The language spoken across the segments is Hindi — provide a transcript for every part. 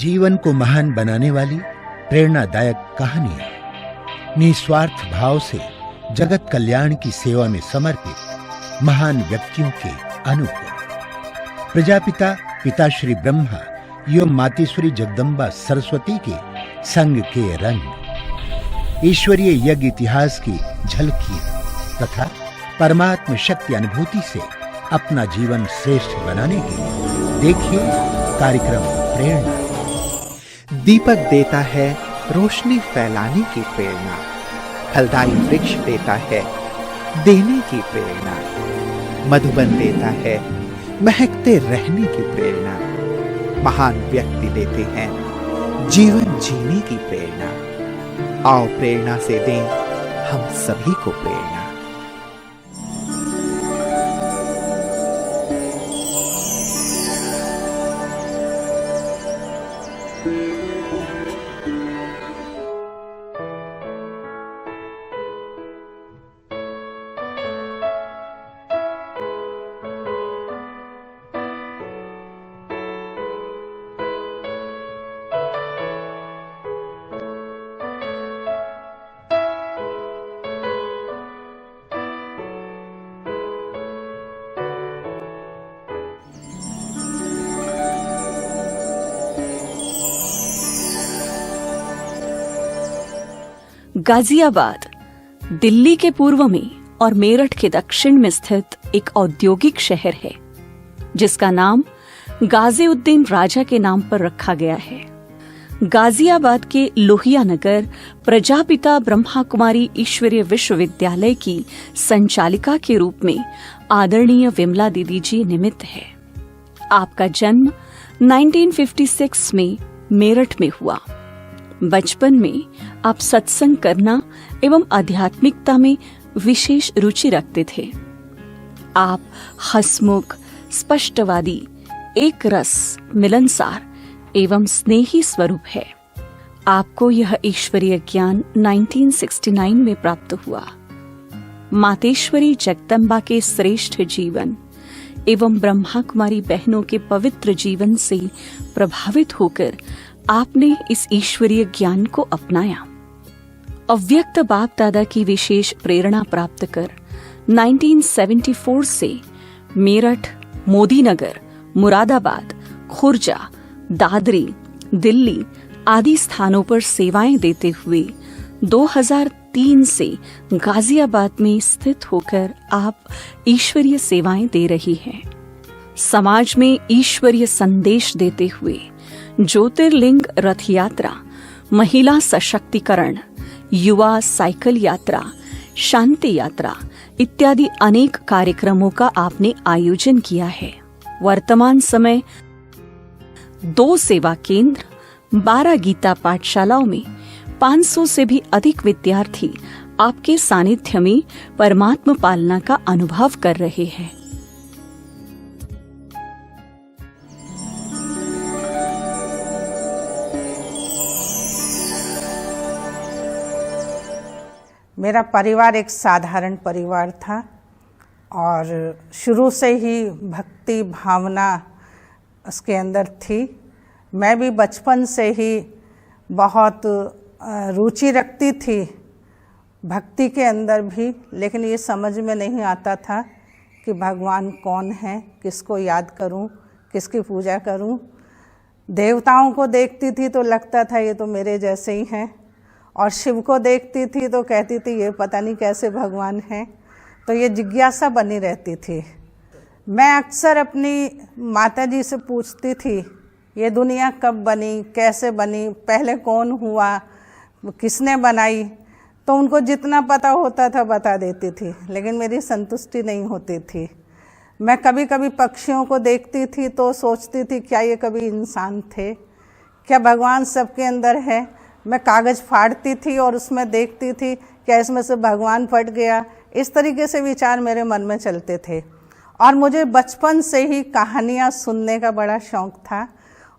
जीवन को महान बनाने वाली प्रेरणादायक कहानियां, निस्वार्थ भाव से जगत कल्याण की सेवा में समर्पित महान व्यक्तियों के अनुभव। प्रजापिता पिताश्री ब्रह्मा एवं मातेश्वरी जगदम्बा सरस्वती के संग के रंग, ईश्वरीय यज्ञ इतिहास की झलकियां तथा परमात्म शक्ति अनुभूति से अपना जीवन श्रेष्ठ बनाने के लिए देखिए कार्यक्रम प्रेरणा। दीपक देता है रोशनी फैलाने की प्रेरणा, फलदायी वृक्ष देता है देने की प्रेरणा, मधुबन देता है महकते रहने की प्रेरणा, महान व्यक्ति देते हैं जीवन जीने की प्रेरणा। आओ प्रेरणा से दें हम सभी को प्रेरणा। गाजियाबाद दिल्ली के पूर्व में और मेरठ के दक्षिण में स्थित एक औद्योगिक शहर है जिसका नाम गाजीउद्दीन राजा के नाम पर रखा गया है। गाजियाबाद के लोहिया नगर प्रजापिता ब्रह्मा कुमारी ईश्वरीय विश्वविद्यालय की संचालिका के रूप में आदरणीय विमला दीदी जी निमित्त है। आपका जन्म 1956 में मेरठ में हुआ। बचपन में आप सत्संग करना एवं आध्यात्मिकता में विशेष रुचि रखते थे। आप हंसमुख, स्पष्टवादी, एक रस, मिलनसार एवं स्नेही स्वरूप है। आपको यह ईश्वरीय ज्ञान 1969 में प्राप्त हुआ। मातेश्वरी जगदम्बा के श्रेष्ठ जीवन एवं ब्रह्मा कुमारी बहनों के पवित्र जीवन से प्रभावित होकर आपने इस ईश्वरीय ज्ञान को अपनाया। अव्यक्त बाप दादा की विशेष प्रेरणा प्राप्त कर 1974 से मेरठ, मोदीनगर, मुरादाबाद, खुर्जा, दादरी, दिल्ली आदि स्थानों पर सेवाएं देते हुए 2003 से गाजियाबाद में स्थित होकर आप ईश्वरीय सेवाएं दे रही हैं। समाज में ईश्वरीय संदेश देते हुए ज्योतिर्लिंग रथ यात्रा, महिला सशक्तिकरण, युवा साइकिल यात्रा, शांति यात्रा इत्यादि अनेक कार्यक्रमों का आपने आयोजन किया है। वर्तमान समय 2 सेवा केंद्र, 12 गीता पाठशालाओं में 500 से भी अधिक विद्यार्थी आपके सानिध्य में परमात्म पालना का अनुभव कर रहे हैं। मेरा परिवार एक साधारण परिवार था और शुरू से ही भक्ति भावना उसके अंदर थी। मैं भी बचपन से ही बहुत रुचि रखती थी भक्ति के अंदर भी, लेकिन ये समझ में नहीं आता था कि भगवान कौन है, किसको याद करूं, किसकी पूजा करूं। देवताओं को देखती थी तो लगता था ये तो मेरे जैसे ही हैं, और शिव को देखती थी तो कहती थी ये पता नहीं कैसे भगवान हैं। तो ये जिज्ञासा बनी रहती थी। मैं अक्सर अपनी माता जी से पूछती थी ये दुनिया कब बनी, कैसे बनी, पहले कौन हुआ, किसने बनाई। तो उनको जितना पता होता था बता देती थी, लेकिन मेरी संतुष्टि नहीं होती थी। मैं कभी कभी पक्षियों को देखती थी तो सोचती थी क्या ये कभी इंसान थे, क्या भगवान सबके अंदर है। मैं कागज़ फाड़ती थी और उसमें देखती थी क्या इसमें से भगवान फट गया। इस तरीके से विचार मेरे मन में चलते थे। और मुझे बचपन से ही कहानियाँ सुनने का बड़ा शौक़ था,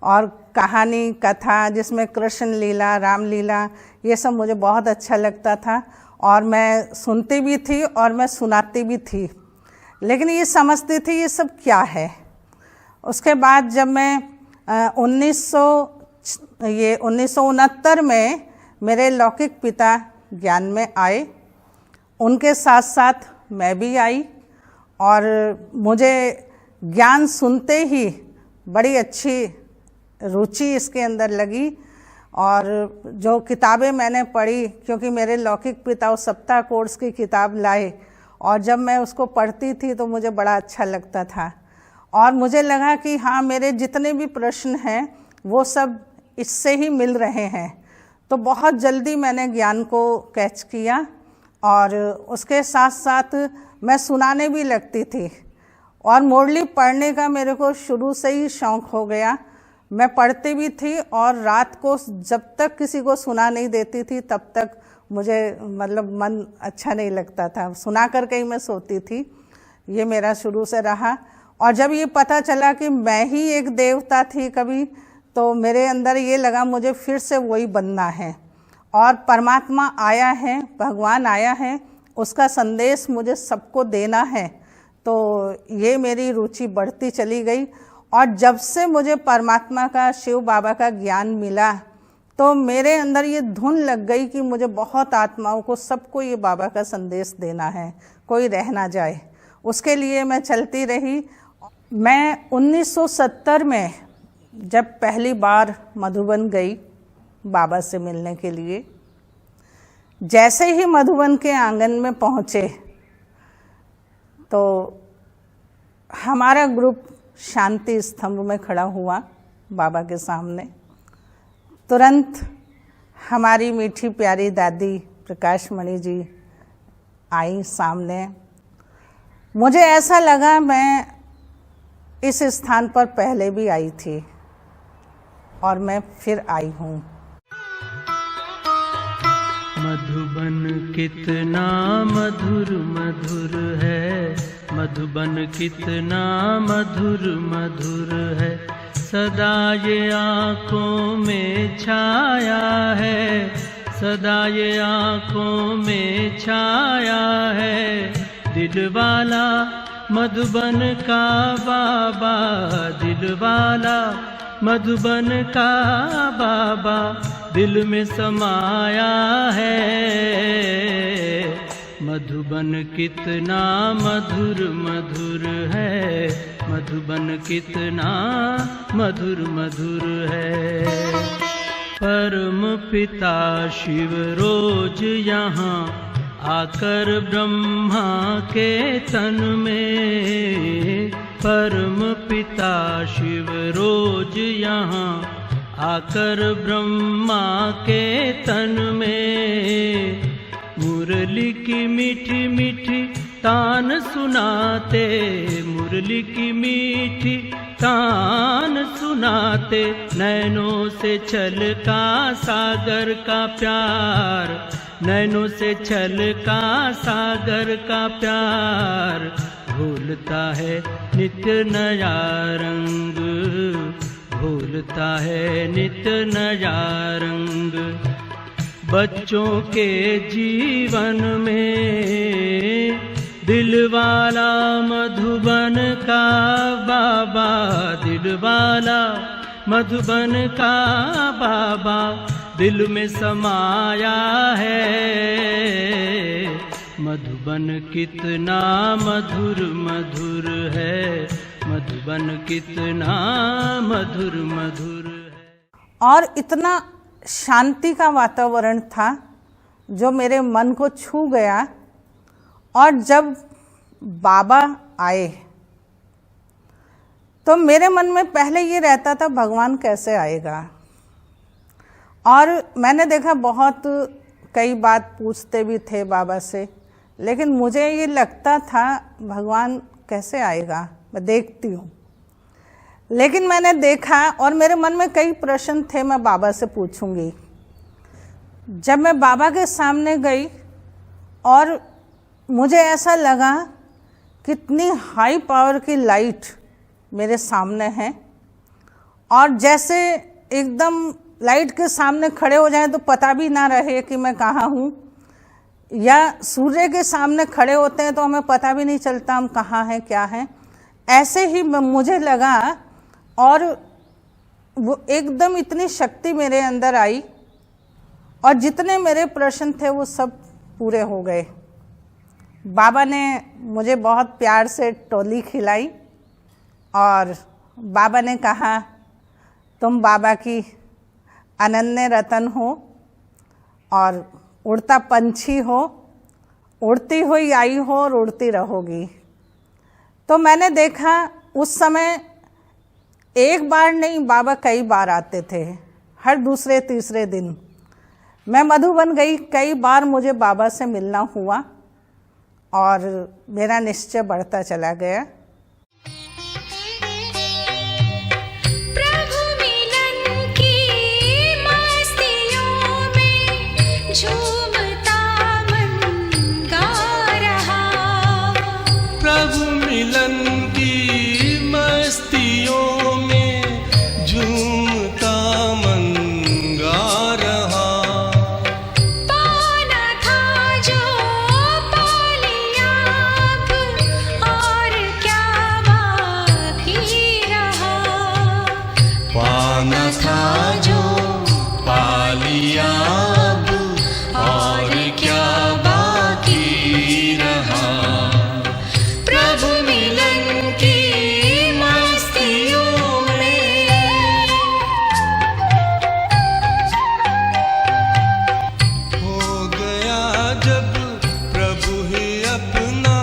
और कहानी कथा जिसमें कृष्ण लीला, राम लीला, ये सब मुझे बहुत अच्छा लगता था और मैं सुनती भी थी और मैं सुनाती भी थी। लेकिन ये समझती थी ये सब क्या है। उसके बाद जब मैं ये 1969 में मेरे लौकिक पिता ज्ञान में आए, उनके साथ साथ मैं भी आई और मुझे ज्ञान सुनते ही बड़ी अच्छी रुचि इसके अंदर लगी। और जो किताबें मैंने पढ़ी, क्योंकि मेरे लौकिक पिता उस सप्ताह कोर्स की किताब लाए और जब मैं उसको पढ़ती थी तो मुझे बड़ा अच्छा लगता था और मुझे लगा कि हाँ, मेरे जितने भी प्रश्न हैं वो सब इससे ही मिल रहे हैं। तो बहुत जल्दी मैंने ज्ञान को कैच किया और उसके साथ साथ मैं सुनाने भी लगती थी और मुरली पढ़ने का मेरे को शुरू से ही शौक़ हो गया। मैं पढ़ती भी थी और रात को जब तक किसी को सुना नहीं देती थी तब तक मुझे मतलब मन अच्छा नहीं लगता था, सुना कर के ही मैं सोती थी। ये मेरा शुरू से रहा। और जब ये पता चला कि मैं ही एक देवता थी कभी, तो मेरे अंदर ये लगा मुझे फिर से वही बनना है और परमात्मा आया है, भगवान आया है, उसका संदेश मुझे सबको देना है। तो ये मेरी रुचि बढ़ती चली गई और जब से मुझे परमात्मा का, शिव बाबा का ज्ञान मिला तो मेरे अंदर ये धुन लग गई कि मुझे बहुत आत्माओं को, सबको ये बाबा का संदेश देना है, कोई रह ना जाए। उसके लिए मैं चलती रही। मैं 1970 में जब पहली बार मधुबन गई बाबा से मिलने के लिए, जैसे ही मधुबन के आंगन में पहुँचे तो हमारा ग्रुप शांति स्तंभ में खड़ा हुआ बाबा के सामने। तुरंत हमारी मीठी प्यारी दादी प्रकाश मणि जी आई सामने। मुझे ऐसा लगा मैं इस स्थान पर पहले भी आई थी और मैं फिर आई हूँ। मधुबन कितना मधुर मधुर है, मधुबन कितना मधुर मधुर है, सदा ये आँखों में छाया है, सदा ये आँखों में छाया है। दिल वाला मधुबन का बाबा, दिल वाला मधुबन का बाबा दिल में समाया है। मधुबन कितना मधुर मधुर है, मधुबन कितना मधुर मधुर है। परम पिता शिव रोज यहाँ आकर ब्रह्मा के तन में, परम पिता शिव रोज यहाँ आकर ब्रह्मा के तन में, मुरली की मीठी मीठी तान सुनाते, मुरली की मीठी तान सुनाते, नैनों से छलका सागर का प्यार, नैनों से छलका सागर का प्यार, भूलता है नित्य नया रंग, भूलता है नित्य नया रंग। बच्चों के जीवन में दिलवाला मधुबन का बाबा, दिलवाला मधुबन का बाबा दिल में समाया है। मधुबन कितना मधुर मधुर है, मधुबन कितना मधुर मधुर है। और इतना शांति का वातावरण था जो मेरे मन को छू गया। और जब बाबा आए तो मेरे मन में पहले ये रहता था भगवान कैसे आएगा। और मैंने देखा बहुत कई बात पूछते भी थे बाबा से, लेकिन मुझे ये लगता था भगवान कैसे आएगा, मैं देखती हूँ। लेकिन मैंने देखा और मेरे मन में कई प्रश्न थे, मैं बाबा से पूछूंगी। जब मैं बाबा के सामने गई और मुझे ऐसा लगा कितनी हाई पावर की लाइट मेरे सामने है और जैसे एकदम लाइट के सामने खड़े हो जाएं तो पता भी ना रहे कि मैं कहाँ हूँ, या सूर्य के सामने खड़े होते हैं तो हमें पता भी नहीं चलता हम कहाँ हैं क्या हैं। ऐसे ही मुझे लगा और वो एकदम इतनी शक्ति मेरे अंदर आई और जितने मेरे प्रश्न थे वो सब पूरे हो गए। बाबा ने मुझे बहुत प्यार से टोली खिलाई और बाबा ने कहा, तुम बाबा की अनन्य रतन हो और उड़ता पंछी हो, उड़ती हुई आई हो और उड़ती रहोगी। तो मैंने देखा उस समय एक बार नहीं, बाबा कई बार आते थे, हर दूसरे तीसरे दिन। मैं मधुबन गई, कई बार मुझे बाबा से मिलना हुआ और मेरा निश्चय बढ़ता चला गया। प्रभु मिलन की मस्तियों में झूमता मन गा रहा। प्रभु मिलन की मस्तियों में झूमता मन गा रहा। पाना था जो पा लिया अब, और क्या बाकी रहा। पाना था जो पा लिया अब, और क्या बाकी रहा। प्रभु मिलन की मस्तियों में। हो गया जब प्रभु ही अपना,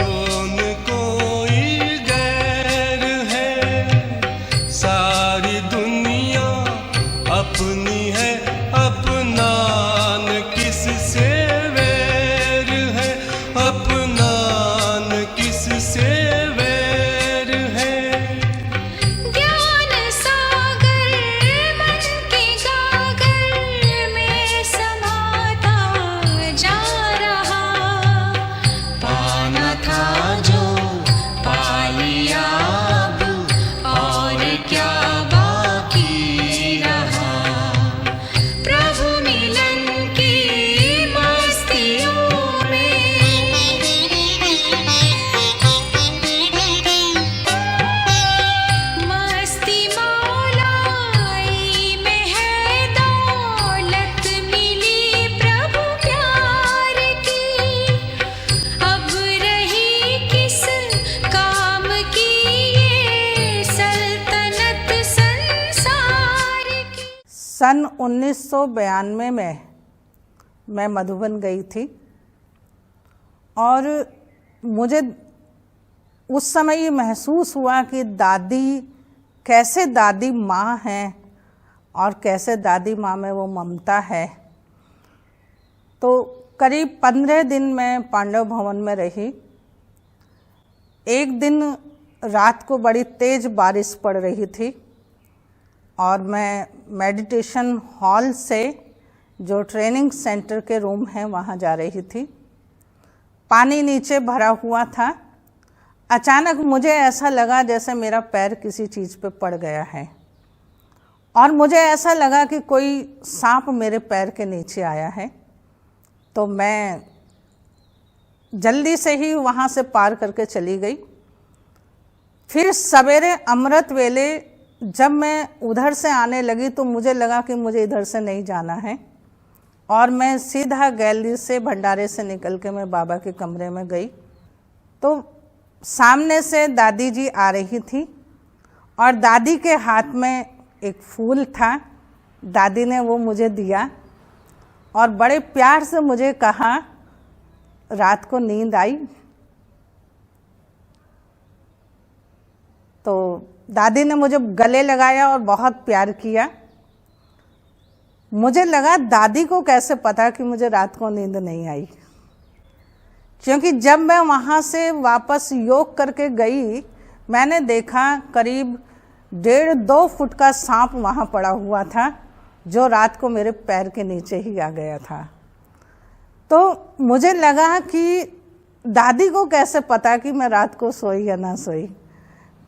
कौन कोई गैर है। सारी दुनिया अपनी है, अपना न किससे वैर है, अपना न किससे वैर है। ज्ञान सागर मन के गागर में समाता जा रहा। पाना था जो पा लिया अब, और क्या बाकी रहा। प्रभु मिलन की मस्तियों में। मस्ती मौलाई में है दौलत मिली प्रभु प्यार की। अब रही किस काम की ये सल्तनत संसार की। सन 1992 में मैं मधुबन गई थी और मुझे उस समय ये महसूस हुआ कि दादी कैसे दादी माँ हैं और कैसे दादी माँ में वो ममता है। तो करीब 15 दिन मैं पांडव भवन में रही। एक दिन रात को बड़ी तेज बारिश पड़ रही थी और मैं मेडिटेशन हॉल से जो ट्रेनिंग सेंटर के रूम हैं वहाँ जा रही थी। पानी नीचे भरा हुआ था। अचानक मुझे ऐसा लगा जैसे मेरा पैर किसी चीज़ पे पड़ गया है और मुझे ऐसा लगा कि कोई सांप मेरे पैर के नीचे आया है। तो मैं जल्दी से ही वहाँ से पार करके चली गई। फिर सवेरे अमृत वेले जब मैं उधर से आने लगी तो मुझे लगा कि मुझे इधर से नहीं जाना है और मैं सीधा गैलरी से भंडारे से निकल के मैं बाबा के कमरे में गई। तो सामने से दादी जी आ रही थी और दादी के हाथ में एक फूल था। दादी ने वो मुझे दिया और बड़े प्यार से मुझे कहा, रात को नींद आई? तो दादी ने मुझे गले लगाया और बहुत प्यार किया। मुझे लगा दादी को कैसे पता कि मुझे रात को नींद नहीं आई, क्योंकि जब मैं वहाँ से वापस योग करके गई मैंने देखा करीब 1.5-2 फुट का सांप वहाँ पड़ा हुआ था जो रात को मेरे पैर के नीचे ही आ गया था। तो मुझे लगा कि दादी को कैसे पता कि मैं रात को सोई या ना सोई।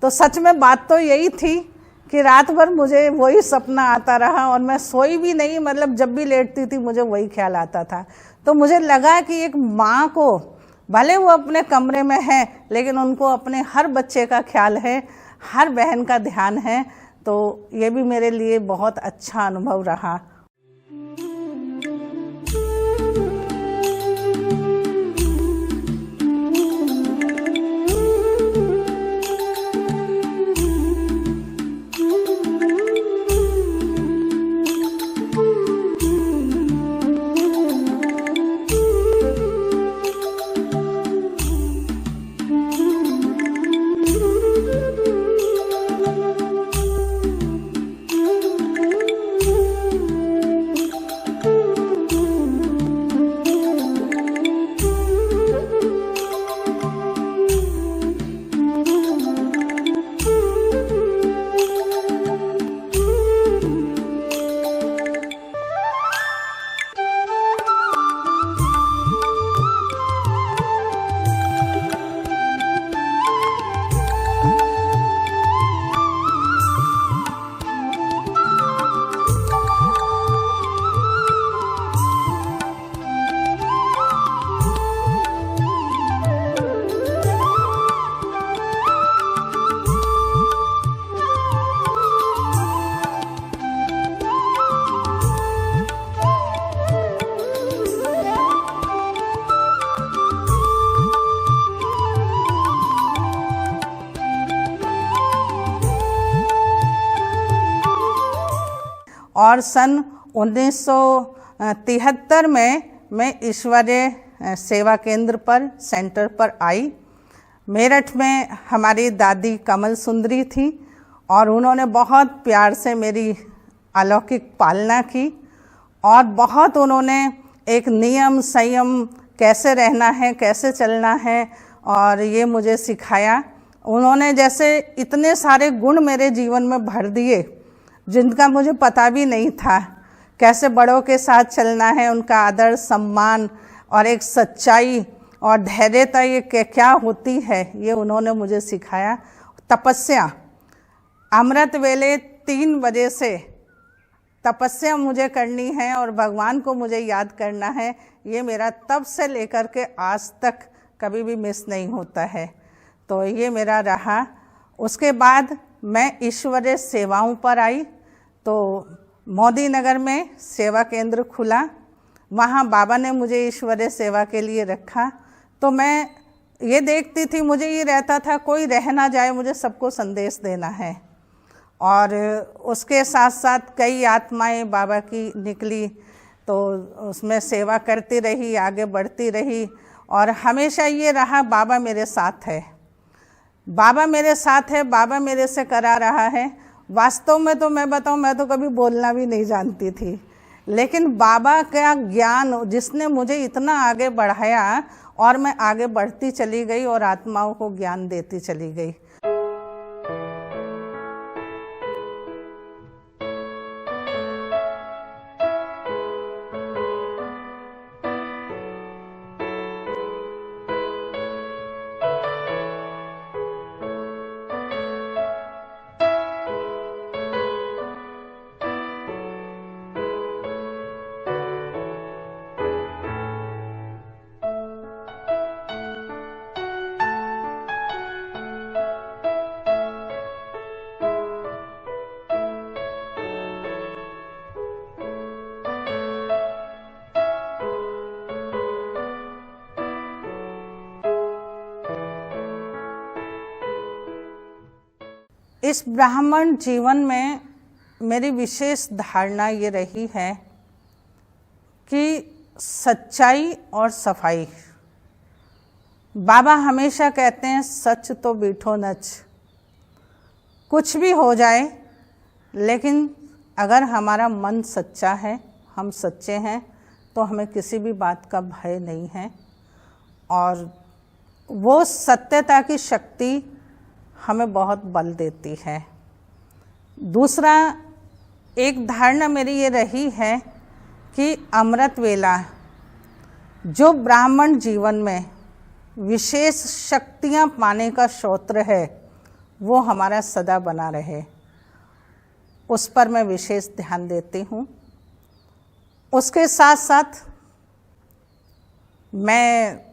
तो सच में बात तो यही थी कि रात भर मुझे वही सपना आता रहा और मैं सोई भी नहीं, मतलब जब भी लेटती थी मुझे वही ख्याल आता था। तो मुझे लगा कि एक माँ को भले वो अपने कमरे में है लेकिन उनको अपने हर बच्चे का ख्याल है, हर बहन का ध्यान है। तो ये भी मेरे लिए बहुत अच्छा अनुभव रहा। और सन 1973 में मैं ईश्वरीय सेवा केंद्र पर सेंटर पर आई। मेरठ में हमारी दादी कमल सुंदरी थी और उन्होंने बहुत प्यार से मेरी अलौकिक पालना की और बहुत उन्होंने एक नियम संयम कैसे रहना है, कैसे चलना है, और ये मुझे सिखाया। उन्होंने जैसे इतने सारे गुण मेरे जीवन में भर दिए जिनका मुझे पता भी नहीं था। कैसे बड़ों के साथ चलना है, उनका आदर सम्मान और एक सच्चाई और धैर्यता ये क्या होती है, ये उन्होंने मुझे सिखाया। तपस्या, अमृत वेले 3 बजे से तपस्या मुझे करनी है और भगवान को मुझे याद करना है। ये मेरा तब से लेकर के आज तक कभी भी मिस नहीं होता है। तो ये मेरा रहा। उसके बाद मैं ईश्वरीय सेवाओं पर आई तो मोदी नगर में सेवा केंद्र खुला। वहाँ बाबा ने मुझे ईश्वरीय सेवा के लिए रखा। तो मैं ये देखती थी, मुझे ये रहता था कोई रह ना जाए, मुझे सबको संदेश देना है। और उसके साथ साथ कई आत्माएं बाबा की निकली, तो उसमें सेवा करती रही, आगे बढ़ती रही। और हमेशा ये रहा, बाबा मेरे साथ है, बाबा मेरे साथ है, बाबा मेरे से करा रहा है। वास्तव में तो मैं बताऊं, मैं तो कभी बोलना भी नहीं जानती थी, लेकिन बाबा का ज्ञान जिसने मुझे इतना आगे बढ़ाया और मैं आगे बढ़ती चली गई और आत्माओं को ज्ञान देती चली गई। इस ब्राह्मण जीवन में मेरी विशेष धारणा ये रही है कि सच्चाई और सफाई। बाबा हमेशा कहते हैं सच तो बीठो नच। कुछ भी हो जाए, लेकिन अगर हमारा मन सच्चा है, हम सच्चे हैं, तो हमें किसी भी बात का भय नहीं है। और वो सत्यता की शक्ति हमें बहुत बल देती है। दूसरा, एक धारणा मेरी ये रही है कि अमृत वेला जो ब्राह्मण जीवन में विशेष शक्तियाँ पाने का श्रोत्र है, वो हमारा सदा बना रहे, उस पर मैं विशेष ध्यान देती हूँ। उसके साथ साथ मैं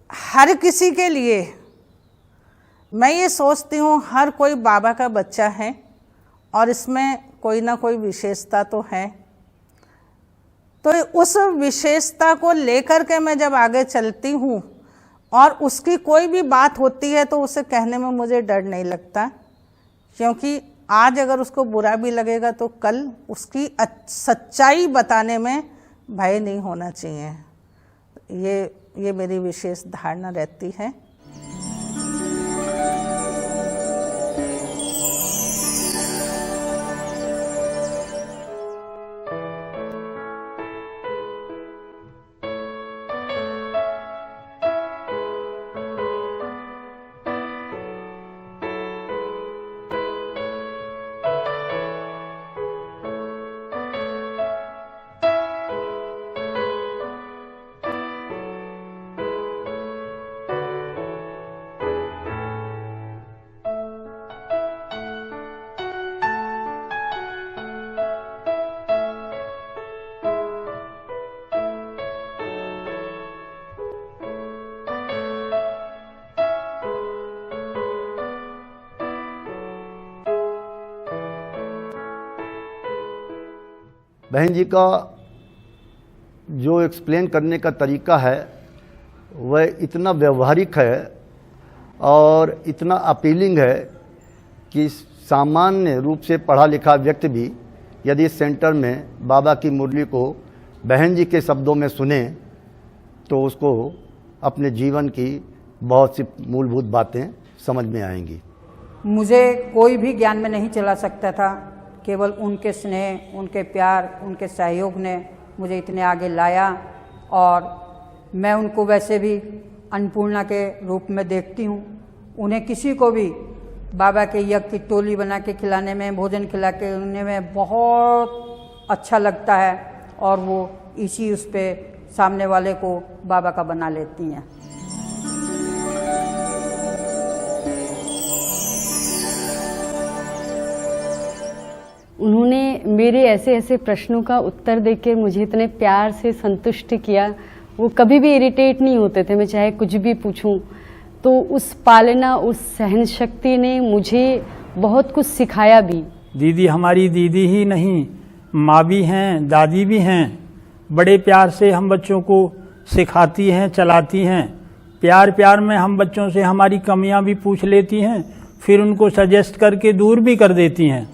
हर किसी के लिए मैं ये सोचती हूँ हर कोई बाबा का बच्चा है और इसमें कोई ना कोई विशेषता तो है। तो उस विशेषता को लेकर के मैं जब आगे चलती हूँ और उसकी कोई भी बात होती है तो उसे कहने में मुझे डर नहीं लगता, क्योंकि आज अगर उसको बुरा भी लगेगा तो कल उसकी सच्चाई बताने में भय नहीं होना चाहिए। ये मेरी विशेष धारणा रहती है। बहन जी का जो एक्सप्लेन करने का तरीका है वह इतना व्यवहारिक है और इतना अपीलिंग है कि सामान्य रूप से पढ़ा लिखा व्यक्ति भी यदि इस सेंटर में बाबा की मुरली को बहन जी के शब्दों में सुने तो उसको अपने जीवन की बहुत सी मूलभूत बातें समझ में आएंगी। मुझे कोई भी ज्ञान में नहीं चला सकता था, केवल उनके स्नेह, उनके प्यार, उनके सहयोग ने मुझे इतने आगे लाया। और मैं उनको वैसे भी अन्नपूर्णा के रूप में देखती हूँ। उन्हें किसी को भी बाबा के यज्ञ की टोली बना के खिलाने में, भोजन खिला के उन्हें में बहुत अच्छा लगता है और वो इसी उस पे सामने वाले को बाबा का बना लेती हैं। उन्होंने मेरे ऐसे ऐसे प्रश्नों का उत्तर देकर मुझे इतने प्यार से संतुष्ट किया। वो कभी भी इरिटेट नहीं होते थे, मैं चाहे कुछ भी पूछूं। तो उस पालना, उस सहन शक्ति ने मुझे बहुत कुछ सिखाया भी। दीदी हमारी दीदी ही नहीं, माँ भी हैं, दादी भी हैं। बड़े प्यार से हम बच्चों को सिखाती हैं, चलाती हैं। प्यार प्यार में हम बच्चों से हमारी कमियां भी पूछ लेती हैं, फिर उनको सजेस्ट करके दूर भी कर देती हैं।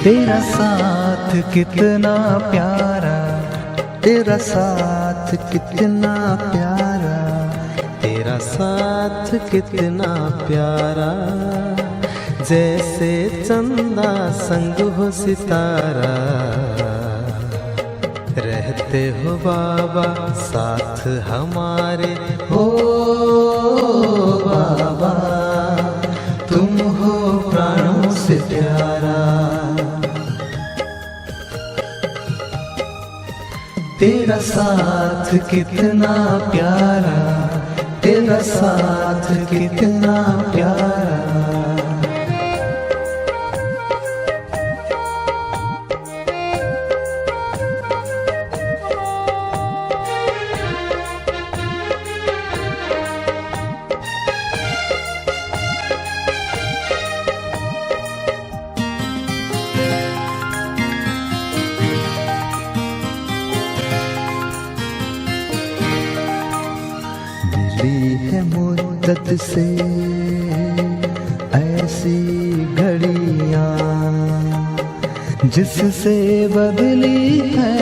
तेरा साथ कितना प्यारा, तेरा साथ कितना प्यारा, तेरा साथ कितना प्यारा, जैसे चंदा संग हो सितारा। रहते हो बाबा साथ हमारे, हो बाबा तुम हो प्राणों से प्यारा। तेरा साथ कितना प्यारा, तेरा साथ कितना प्यारा। है मुद्दत से ऐसी घड़ियां जिससे बदली है